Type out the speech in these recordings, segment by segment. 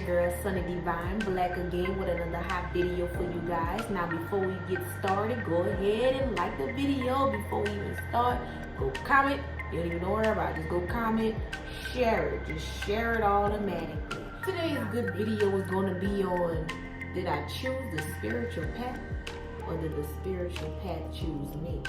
your girl Sunny Divine, back again with another hot video for you guys. Now before we get started, go ahead and like the video. Before we even start, go comment. You don't even know what about. Just go comment, share it. Just share it automatically. Today's good video is going to be on, did I choose the spiritual path or did the spiritual path choose me?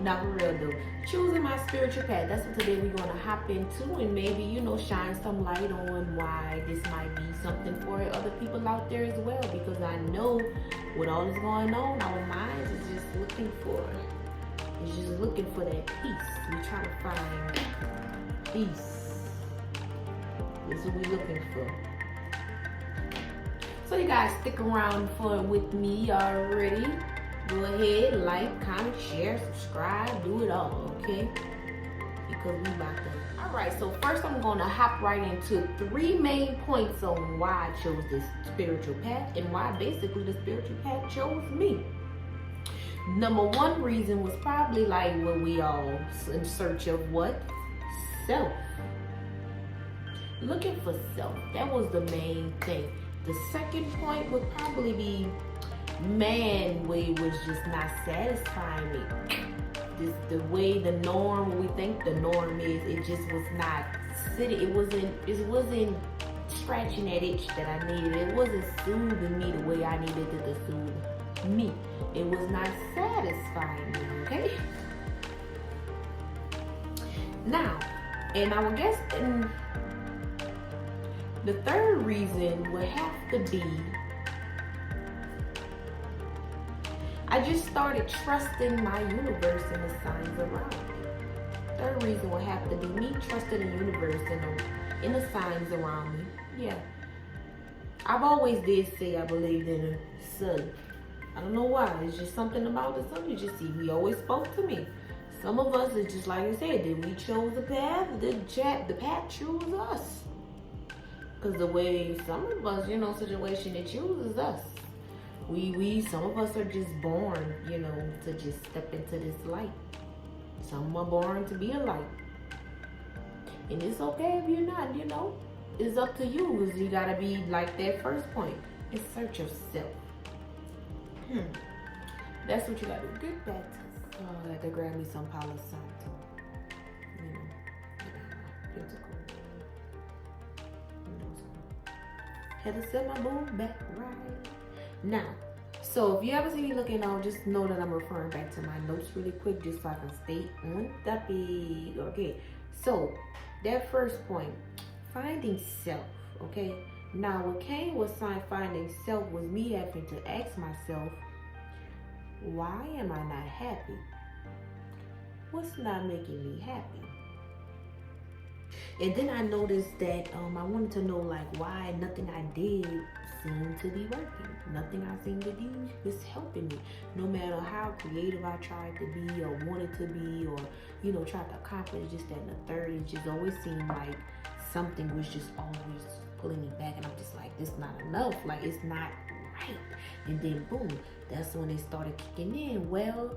Not for real though. Choosing my spiritual path. That's what today we're gonna hop into and maybe, shine some light on why this might be something for other people out there as well. Because I know with all that's going on, our minds is just looking for that peace. We're trying to find peace. That's what we're looking for. So you guys stick around with me already. Go ahead, like, comment, share, subscribe, do it all, okay? Because we about to. Alright, so first I'm gonna hop right into 3 main points on why I chose this spiritual path and why basically the spiritual path chose me. Number 1 reason was probably like what we all in search of what? Self. Looking for self. That was the main thing. The second point would probably be man way was just not satisfying me. The way the norm, what we think the norm is, it just was not sitting. It wasn't scratching that itch that I needed. It wasn't soothing me the way I needed it to soothe me. It was not satisfying me, okay? Now, and I would guess the third reason would have to be I just started trusting my universe and the signs around me. Third reason would have to be me trusting the universe and the signs around me. Yeah. I've always did say I believed in the sun. I don't know why. It's just something about the sun. You just see, he always spoke to me. Some of us, it's just like I said, did we chose the path? The path chose us. Because the way some of us, situation, it chooses us. Some of us are just born, to just step into this light. Some are born to be a light. And it's okay if you're not, It's up to you, because you gotta be like that first point. In search of self. That's what you gotta do. Get back to. Oh, I had to grab me some Palo Santo. Had to set my boo back right. Now, so if you ever see me looking out, just know that I'm referring back to my notes really quick, just so I can stay on the page. Okay, so that first point, finding self, okay? Now, what came with finding self was me having to ask myself, why am I not happy? What's not making me happy? And then I noticed that I wanted to know why nothing I did seemed to be working. Nothing I seemed to do was helping me. No matter how creative I tried to be or wanted to be or, tried to accomplish this, that, and the third, it just always seemed like something was just always pulling me back. And I'm just like, this is not enough. It's not right. And then boom, that's when they started kicking in. Well,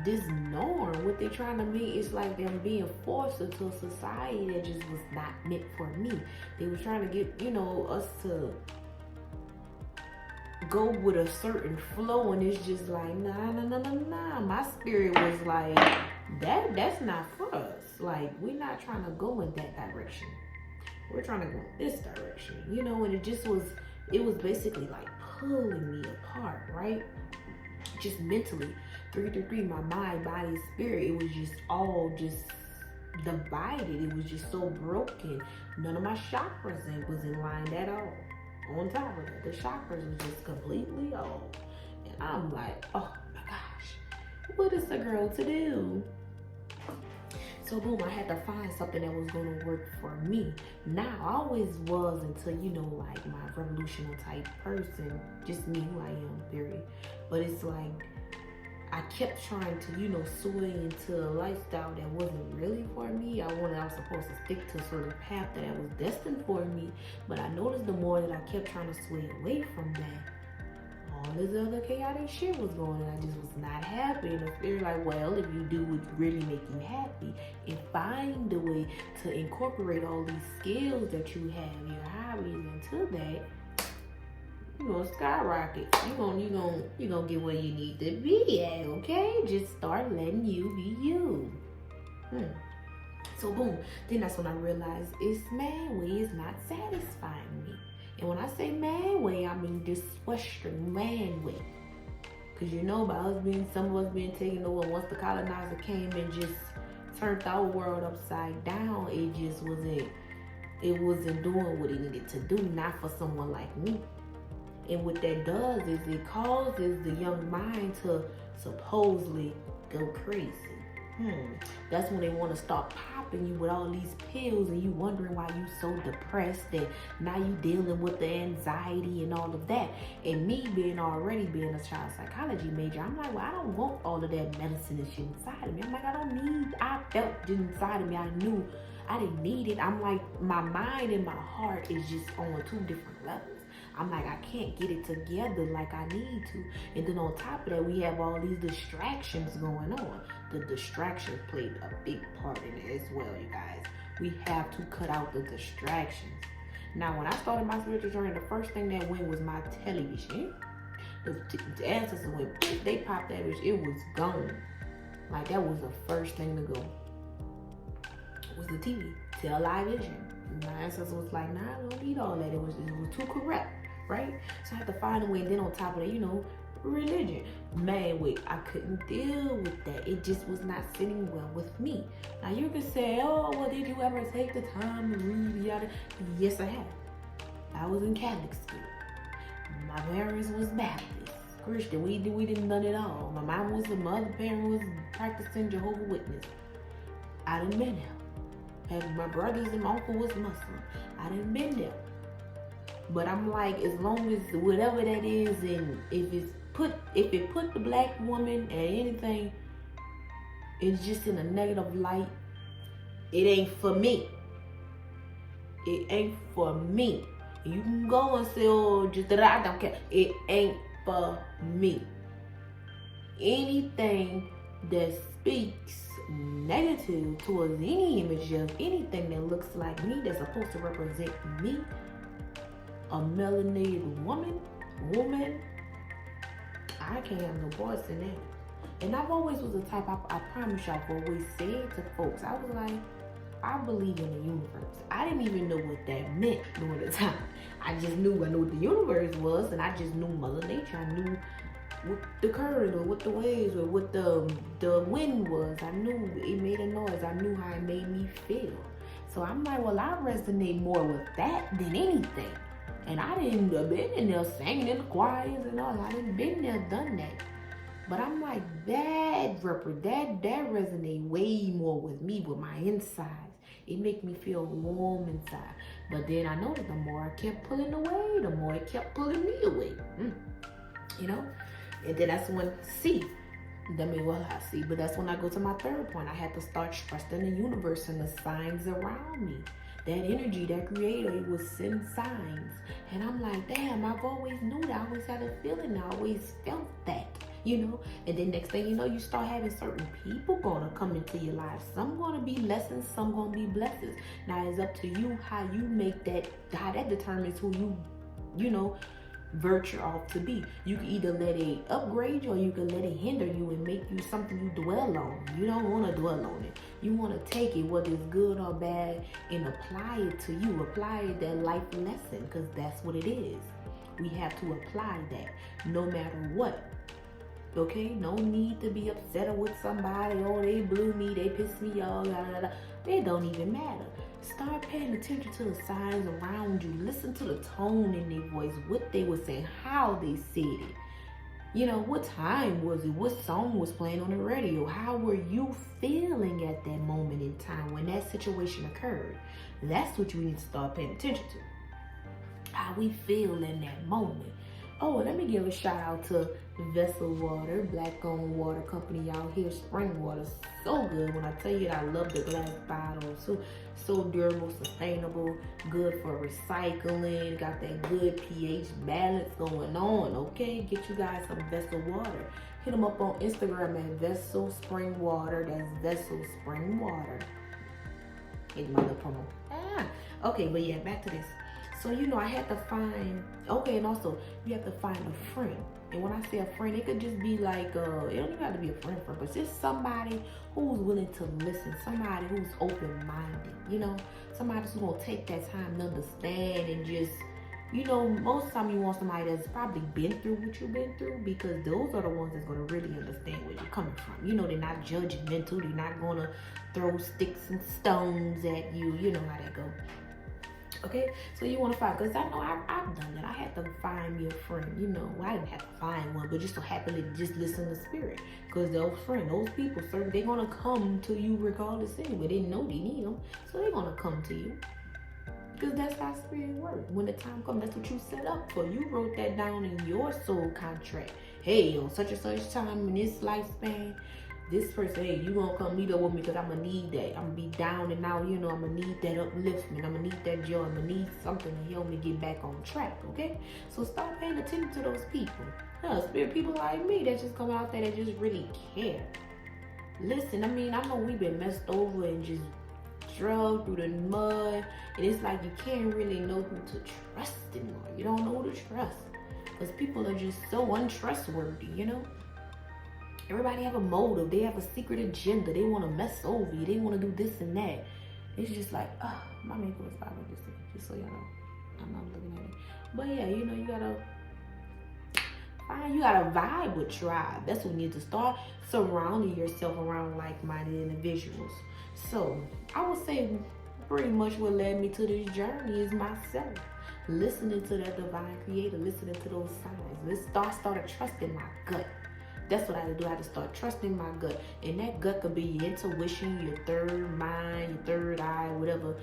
this norm, what they're trying to make is like them being forced into a society that just was not meant for me. They were trying to get, us to go with a certain flow, and it's just like, nah. My spirit was like, that's not for us. We're not trying to go in that direction. We're trying to go in this direction, and it was basically like pulling me apart, right? Just mentally. 3 my mind, body, spirit, it was just all just divided. It was just so broken. None of my chakras was in line at all. On top of that, the chakras was just completely off. And I'm like, oh my gosh, what is a girl to do? So boom, I had to find something that was gonna work for me. Now, I always was until, my revolutionary type person, just me who I am, period. But it's like, I kept trying to, sway into a lifestyle that wasn't really for me. I was supposed to stick to a certain path that was destined for me. But I noticed the more that I kept trying to sway away from that, all this other chaotic shit was going on. I just was not happy. And the spirit like, well, if you do what really make you happy and find a way to incorporate all these skills that you have, your hobbies into that, you're gonna skyrocket. You're gonna get where you need to be at, okay? Just start letting you be you. So boom, then that's when I realized it's man way is not satisfying me. And when I say man way, I mean this Western man way. Because you know, by us being, some of us being taken over, once the colonizer came and just turned our world upside down, it just wasn't doing what it needed to do, not for someone like me. And what that does is it causes the young mind to supposedly go crazy. That's when they want to start popping you with all these pills and you wondering why you so depressed and now you dealing with the anxiety and all of that. And me already being a child psychology major, I'm like, well, I don't want all of that medicine and shit inside of me. I'm like, I felt it inside of me. I knew I didn't need it. I'm like, my mind and my heart is just on two different levels. I'm like, I can't get it together like I need to. And then on top of that, we have all these distractions going on. The distractions played a big part in it as well, you guys. We have to cut out the distractions. Now, when I started my spiritual journey, the first thing that went was my television. The ancestors went, they popped that bitch, it was gone. Like, that was the first thing to go. Was the TV, television. My ancestors was like, nah, I don't need all that. It was too corrupt, right? So I had to find a way. And then on top of that, religion. Man, wait, I couldn't deal with that. It just was not sitting well with me. Now you can say, oh, well, did you ever take the time to read yada? Yes, I have. I was in Catholic school. My parents was Baptist, Christian. We didn't done it all. My other parent was practicing Jehovah's Witness. I done been there. And my brothers and my uncle was Muslim. I done been there. But I'm like, as long as whatever that is, and if it put the black woman and anything, it's just in a negative light, it ain't for me. It ain't for me. You can go and say, oh, just that I don't care. It ain't for me. Anything that speaks negative towards any image of anything that looks like me, that's supposed to represent me, a melanated woman, I can't have no voice in that. And I've always was the type, I promise you, I've always said to folks, I was like, I believe in the universe. I didn't even know what that meant during the time. I knew what the universe was, and I just knew Mother Nature. I knew what the current or what the waves or what the wind was. I knew it made a noise. I knew how it made me feel. So I'm like, well, I resonate more with that than anything. And I didn't been in there singing in the choirs and all. I didn't been there, done that. But I'm like, that resonate way more with me, with my insides. It make me feel warm inside. But then I noticed the more I kept pulling away, the more it kept pulling me away. And then that's when I see. But that's when I go to my third point. I had to start trusting the universe and the signs around me. That energy, that creator, it would send signs. And I'm like, damn, I've always knew that. I always had a feeling. I always felt that, And then next thing you know, you start having certain people gonna come into your life. Some gonna be lessons, some gonna be blessings. Now it's up to you how you make that, how that determines who you, venture off to be. You can either let it upgrade you or you can let it hinder you and make you something you dwell on. You don't want to dwell on it. You want to take it, whether it's good or bad, and apply it to you. Apply it, that life lesson, because that's what it is. We have to apply that no matter what. Okay? No need to be upset with somebody. Oh, they blew me, they pissed me off, They don't even matter. Start paying attention to the signs around you. Listen to the tone in their voice, what they were saying, how they said it. What time was it? What song was playing on the radio? How were you feeling at that moment in time when that situation occurred? That's what you need to start paying attention to. How we feel in that moment. Oh, let me give a shout out to Vessel Water, black owned water company out here. Spring water, so good. When I tell you that I love the glass bottle, so durable, sustainable, good for recycling. Got that good pH balance going on. Okay, get you guys some Vessel Water. Hit them up on Instagram at Vessel Spring Water. That's Vessel Spring Water. Get my little promo. Okay, but yeah, back to this. So, I had to find, and also, you have to find a friend. And when I say a friend, it could just be like, it don't even have to be a friend, but just somebody who's willing to listen, somebody who's open-minded, somebody who's going to take that time to understand and just, most of the time you want somebody that's probably been through what you've been through, because those are the ones that's going to really understand where you're coming from. They're not judgmental. They're not going to throw sticks and stones at you. You know how that goes. Okay, so you want to find, because I know I've done that. I had to find me a friend. I didn't have to find one, but just so happen to just listen to spirit. Because those people, they're going to come to you regardless anyway. They know they need them, so they're going to come to you. Because that's how spirit works. When the time comes, that's what you set up for. You wrote that down in your soul contract. Hey, on such and such time in this lifespan, this person, hey, you gonna come meet up with me because I'm gonna need that. I'm gonna be down and out, I'm gonna need that upliftment. I'm gonna need that joy. I'm gonna need something to help me get back on track, okay? So start paying attention to those people. Spirit people like me that just come out there that just really care. Listen, I know we've been messed over and just drugged through the mud, and it's like you can't really know who to trust anymore. You don't know who to trust because people are just so untrustworthy, Everybody have a motive. They have a secret agenda. They want to mess over you. They want to do this and that. It's just like, my makeup was fine with this thing, just so y'all know. I'm not looking at it. But yeah, you gotta vibe with tribe. That's what you need to start surrounding yourself around like-minded individuals. So I would say pretty much what led me to this journey is myself. Listening to that divine creator, listening to those signs. Let's started trusting my gut. That's what I had to do. I had to start trusting my gut. And that gut could be your intuition, your third mind, your third eye, whatever.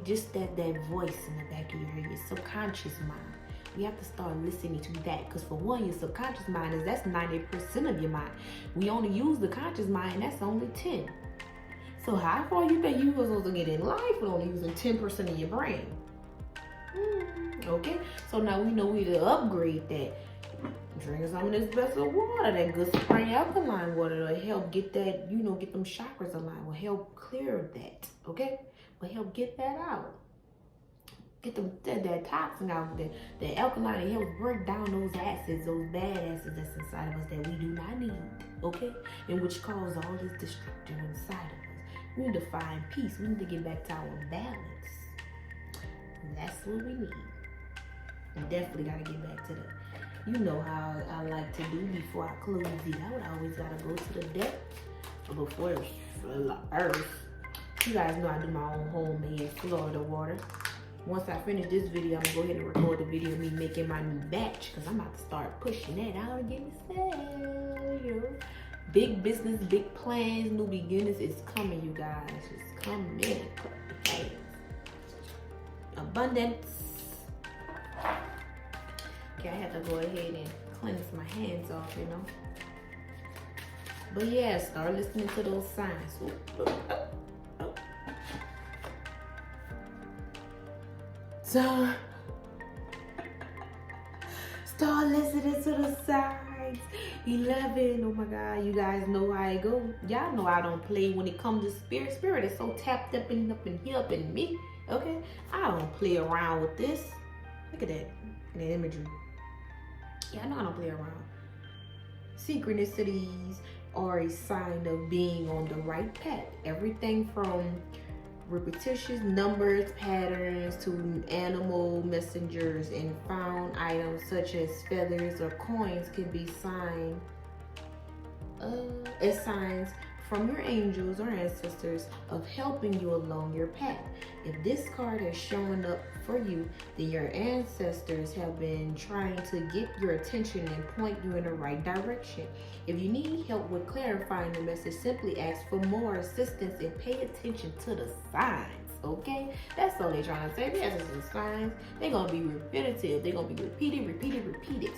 Just that voice in the back of your head, your subconscious mind. We have to start listening to that. Because for one, your subconscious mind that's 90% of your mind. We only use the conscious mind, that's only 10. So how far you think you were supposed to get in life with only using 10% of your brain? Okay? So now we know we need to upgrade that. Drink some of this Vessel water, that good spring alkaline water to help get that, get them chakras aligned. Will help clear that, okay? Will help get that out. Get that toxin out. The alkaline, it helps break down those acids, those bad acids that's inside of us that we do not need, okay? And which cause all this destruction inside of us. We need to find peace. We need to get back to our balance. And that's what we need. We definitely got to get back to that. You know how I like to do before I close it out. I always gotta go to the depth before the earth. You guys know I do my own homemade Florida water. Once I finish this video, I'm gonna go ahead and record the video of me making my new batch because I'm about to start pushing that out and getting sales. Big business, big plans, new beginnings. It's coming, you guys. It's coming. Abundance. Okay, I have to go ahead and cleanse my hands off, But yeah, start listening to those signs. So, start listening to the signs. 11. Oh my God, you guys know how I go. Y'all know I don't play when it comes to spirit. Spirit is so tapped up and here up in me. Okay, I don't play around with this. Look at that imagery. Yeah, I know I don't play around. Synchronicities are a sign of being on the right path. Everything from repetitious numbers, patterns, to animal messengers and found items such as feathers or coins can be signs from your angels or ancestors of helping you along your path. If this card is showing up for you, then your ancestors have been trying to get your attention and point you in the right direction. If you need help with clarifying the message, simply ask for more assistance and pay attention to the signs. okay? That's all they're trying to say. The ancestors are signs. They're going to be repetitive. They're going to be repeated.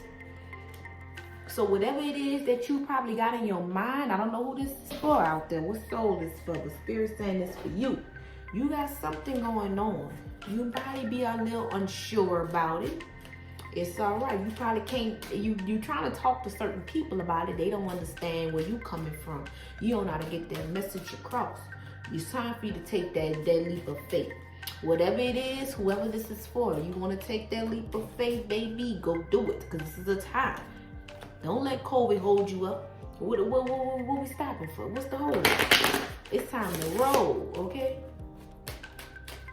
So whatever it is that you probably got in your mind, I don't know who this is for out there. What soul is for? The Spirit saying this for you. You got something going on. You might be a little unsure about it. It's all right. You probably can't, you trying to talk to certain people about it. They don't understand where you coming from. You don't know how to get that message across. It's time for you to take that leap of faith. Whatever it is, whoever this is for, you want to take that leap of faith, baby, go do it. Because this is a time. Don't let COVID hold you up. What we stopping for? What's the hold? It's time to roll, okay?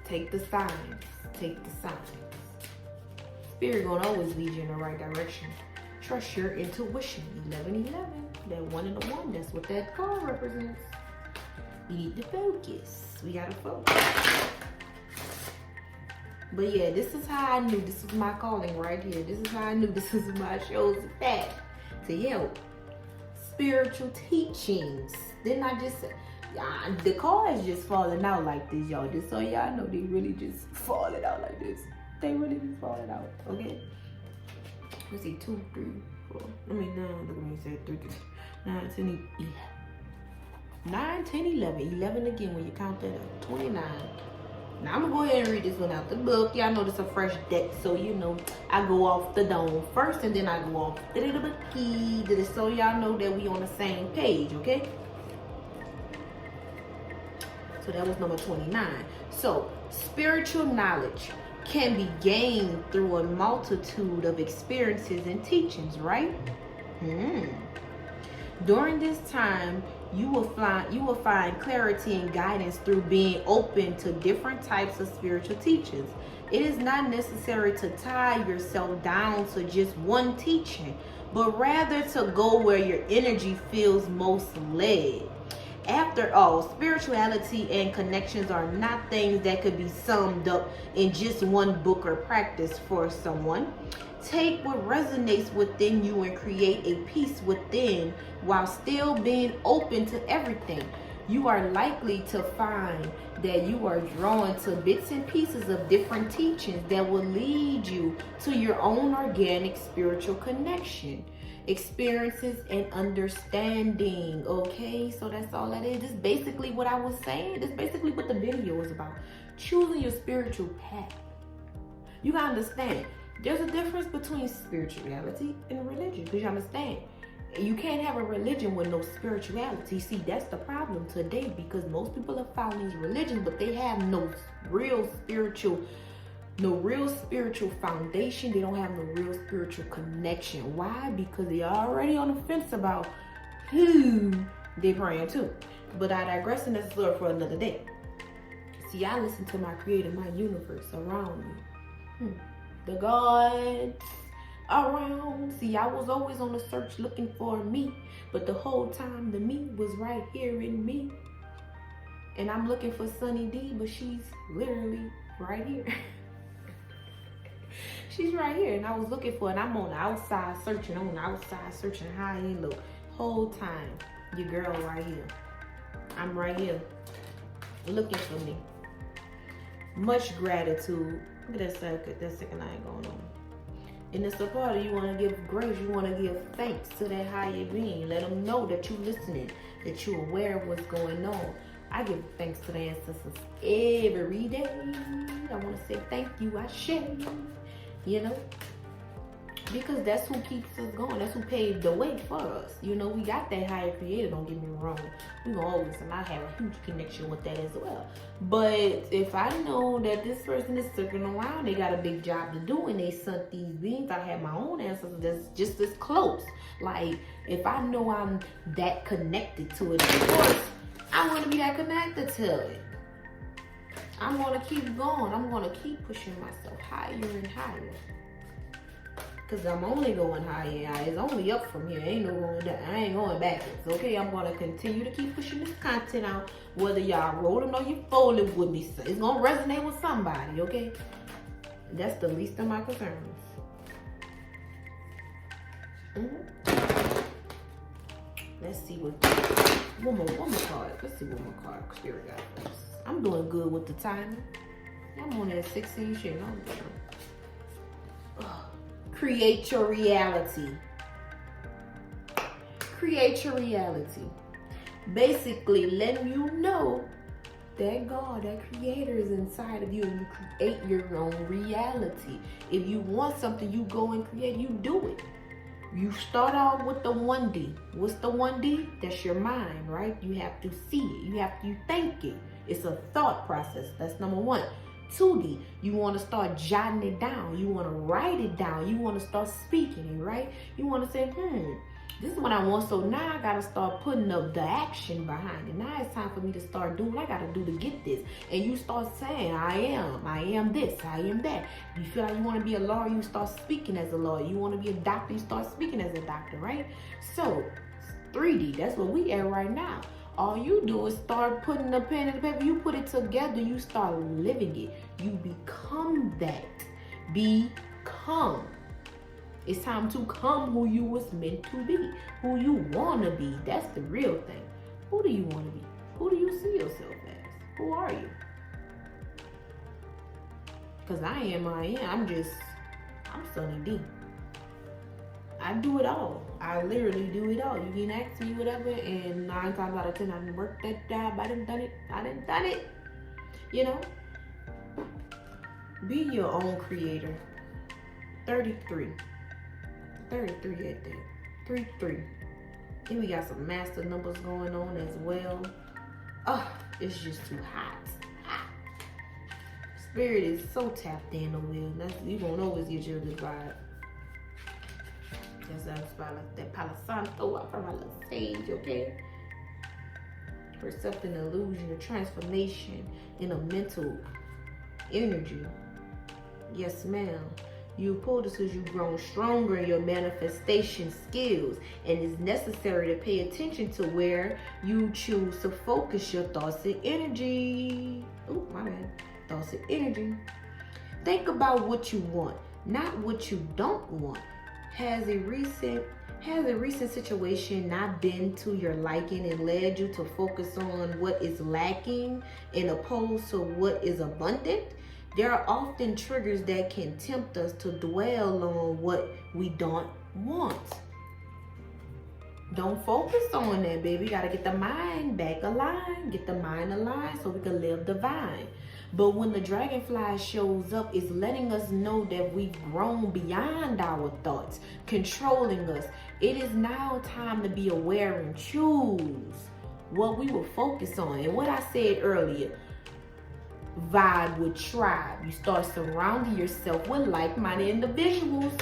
Take the signs. Take the signs. Spirit gonna always lead you in the right direction. Trust your intuition. 1111. That 1 and the 1. That's what that card represents. You need to focus. We gotta focus. But yeah, this is how I knew this was my calling right here. This is how I knew this is my chosen path to help. Spiritual teachings. Then I just the cards just falling out like this, y'all. Just so y'all know, they really just falling out like this. They really just falling out, okay? Let's see, 2, 3, 4. I mean, no, look at me, say 3, 9, 10, 11. 9, 10, 11. 11 again when you count that up. 29. Now, I'm going to go ahead and read this one out the book. Y'all know this is a fresh deck, so you know, I go off the dome first, and then I go off the little bit key, so y'all know that we on the same page, okay? So that was number 29. So, spiritual knowledge can be gained through a multitude of experiences and teachings, right? During this time, you will find clarity and guidance through being open to different types of spiritual teachings. It is not necessary to tie yourself down to just one teaching, but rather to go where your energy feels most led. After all, spirituality and connections are not things that could be summed up in just one book or practice for someone. Take what resonates within you and create a peace within while still being open to everything. You are likely to find that you are drawn to bits and pieces of different teachings that will lead you to your own organic spiritual connection, experiences, and understanding. Okay, so that's all that is. This is basically what I was saying. This is basically what the video was about. Choosing your spiritual path. You gotta understand, there's a difference between spirituality and religion. Because you understand, you can't have a religion with no spirituality. See, that's the problem today, because most people are following these religions, but they have no real spiritual foundation. They don't have no real spiritual connection. Why? Because they're already on the fence about who they're praying to. But I digress, and that's for another day. See, I listen to my creator, my universe around me. The gods around. See, I was always on the search looking for me, but the whole time the me was right here in me. And I'm looking for Sunny D, but she's literally right here. She's right here, and I was looking for, and I'm on the outside searching, high and low. Whole time, your girl right here. I'm right here, looking for me. Much gratitude. Look at that second line going on. In the support, you want to give grace, you want to give thanks to that higher being. Let them know that you're listening, that you're aware of what's going on. I give thanks to the ancestors every day. I want to say thank you, I share. You know, because that's who keeps us going. That's who paved the way for us. You know, we got that higher creator, don't get me wrong. We gonna always, and I have a huge connection with that as well. But if I know that this person is circling around, they got a big job to do, and they sent these beings, I have my own ancestors that's just as close. Like, if I know I'm that connected to it, of course, I want to be that connected to it. I'm going to keep going. I'm going to keep pushing myself higher and higher. Because I'm only going higher and higher. It's only up from here. Ain't no going down. I ain't going backwards. Okay, I'm going to continue to keep pushing this content out. Whether y'all rolling or you folding with me. It's going to resonate with somebody, okay? That's the least of my concerns. Let's see what... One more card. Let's see what more card Spirit got first. I'm doing good with the timing. I'm on that 16 shit. I'm doing. Create your reality. Create your reality. Basically, letting you know that God, that creator is inside of you, and you create your own reality. If you want something, you go and create, you do it. You start out with the 1D. What's the 1D? That's your mind, right? You have to see it. You have to think it. It's a thought process. That's number one. 2D, you want to start jotting it down. You want to write it down. You want to start speaking it, right? You want to say, this is what I want. So now I got to start putting up the action behind it. Now it's time for me to start doing what I got to do to get this. And you start saying, I am this, I am that. You feel like you want to be a lawyer, you start speaking as a lawyer. You want to be a doctor, you start speaking as a doctor, right? So 3D, that's what we at right now. All you do is start putting the pen and the paper. You put it together. You start living it. You become that. Become. It's time to come who you was meant to be. Who you want to be. That's the real thing. Who do you want to be? Who do you see yourself as? Who are you? Because I'm Sunny D. I do it all. I literally do it all. You can ask me whatever, and 9 times out of 10, I didn't work that job. I didn't done it. You know? Be your own creator. 33 at that. 3. Then we got some master numbers going on as well. Oh, it's just too hot. Spirit is so tapped in over here. You won't always get your good vibe. That's that Palo Santo, I from my little sage, okay? Percepting illusion, a transformation in a mental energy. Yes, ma'am. You pull this because you've grown stronger in your manifestation skills, and it's necessary to pay attention to where you choose to focus your thoughts and energy. Oh, my bad. Thoughts and energy. Think about what you want, not what you don't want. Has a recent situation not been to your liking and led you to focus on what is lacking and opposed to what is abundant? There are often triggers that can tempt us to dwell on what we don't want. Don't focus on that, baby. You gotta get the mind back aligned. Get the mind aligned so we can live divine. But when the dragonfly shows up, it's letting us know that we've grown beyond our thoughts, controlling us. It is now time to be aware and choose what we will focus on. And what I said earlier, vibe with tribe. You start surrounding yourself with like-minded individuals,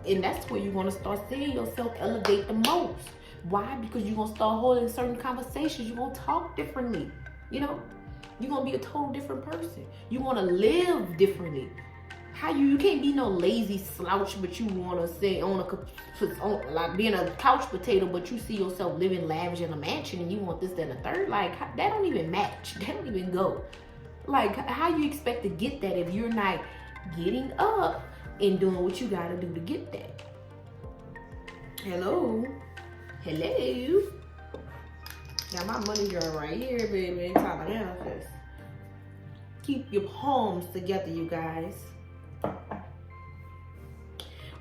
and that's where you're going to start seeing yourself elevate the most. Why? Because you're going to start holding certain conversations. You're going to talk differently. You know, you're going to be a total different person. You want to live differently. How you can't be no lazy slouch, but you want to say like being a couch potato, but you see yourself living lavish in a mansion and you want this, that, and the third. Like, that don't even match. That don't even go. Like, how you expect to get that if you're not getting up and doing what you got to do to get that? Hello. Got my money jar right here, baby. Time to manifest. Keep your palms together, you guys.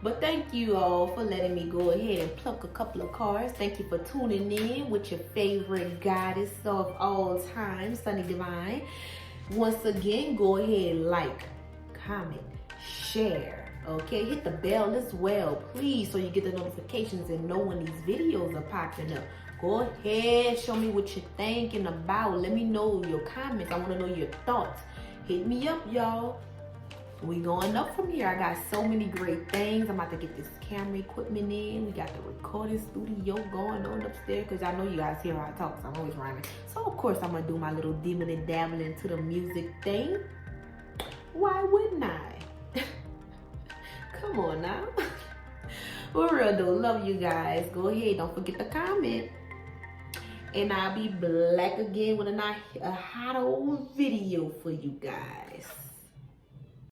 But thank you all for letting me go ahead and pluck a couple of cards. Thank you for tuning in with your favorite goddess of all time, Sunny Divine. Once again, go ahead, like, comment, share, okay? Hit the bell as well, please, so you get the notifications and know when these videos are popping up. Go ahead, show me what you're thinking about. Let me know your comments. I want to know your thoughts. Hit me up, y'all. We going up from here. I got so many great things. I'm about to get this camera equipment in. We got the recording studio going on upstairs because I know you guys hear how I talk, so I'm always rhyming. So of course I'm gonna do my little dibbling and dabbling to the music thing. Why wouldn't I? Come on now. For real though, love you guys. Go ahead, don't forget to comment. And I'll be back again with a hot old video for you guys.